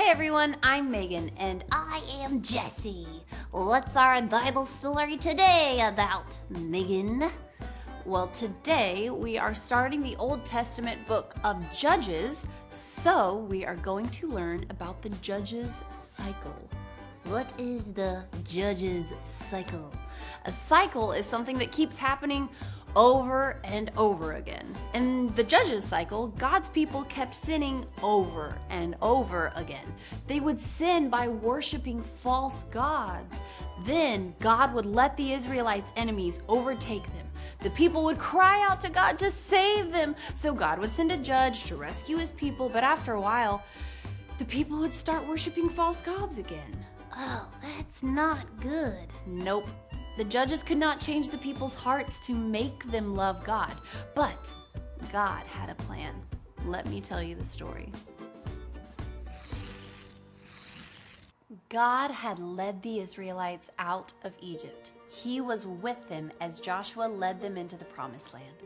Hey everyone, I'm Megan and I am Jessie. What's our Bible story today about, Megan? Well, today we are starting the Old Testament book of Judges, so we are going to learn about the Judges cycle. What is the Judges cycle? A cycle is something that keeps happening over and over again. In the Judges cycle, God's people kept sinning over and over again. They would sin by worshiping false gods. Then God would let the Israelites' enemies overtake them. The people would cry out to God to save them. So God would send a judge to rescue his people, but after a while, the people would start worshiping false gods again. Oh, that's not good. Nope. The judges could not change the people's hearts to make them love God, but God had a plan. Let me tell you the story. God had led the Israelites out of Egypt. He was with them as Joshua led them into the Promised Land.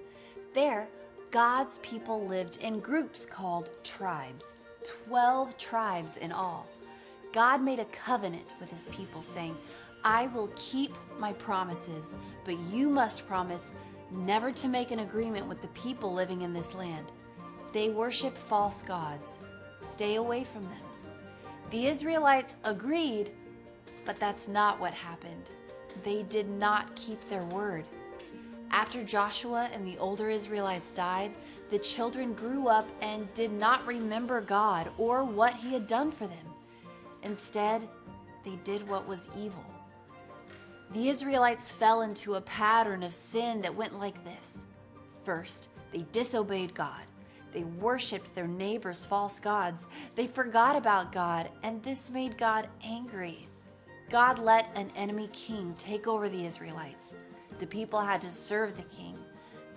There, God's people lived in groups called tribes, 12 tribes in all. God made a covenant with his people saying, I will keep my promises, but you must promise never to make an agreement with the people living in this land. They worship false gods. Stay away from them. The Israelites agreed, but that's not what happened. They did not keep their word. After Joshua and the older Israelites died, the children grew up and did not remember God or what he had done for them. Instead, they did what was evil. The Israelites fell into a pattern of sin that went like this. First, they disobeyed God. They worshiped their neighbors' false gods. They forgot about God, and this made God angry. God let an enemy king take over the Israelites. The people had to serve the king,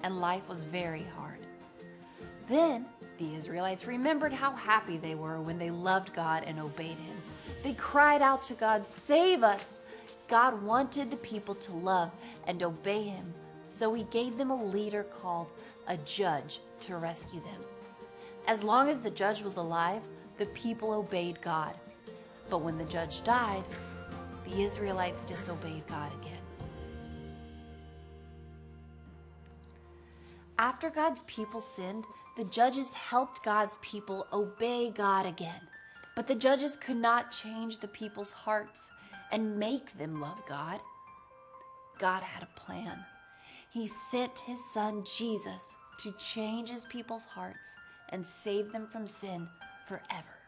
and life was very hard. Then, the Israelites remembered how happy they were when they loved God and obeyed him. They cried out to God, "Save us!" God wanted the people to love and obey him, so he gave them a leader called a judge to rescue them. As long as the judge was alive, the people obeyed God. But when the judge died, the Israelites disobeyed God again. After God's people sinned, the judges helped God's people obey God again. But the judges could not change the people's hearts and make them love God. God had a plan. He sent his son Jesus to change his people's hearts and save them from sin forever.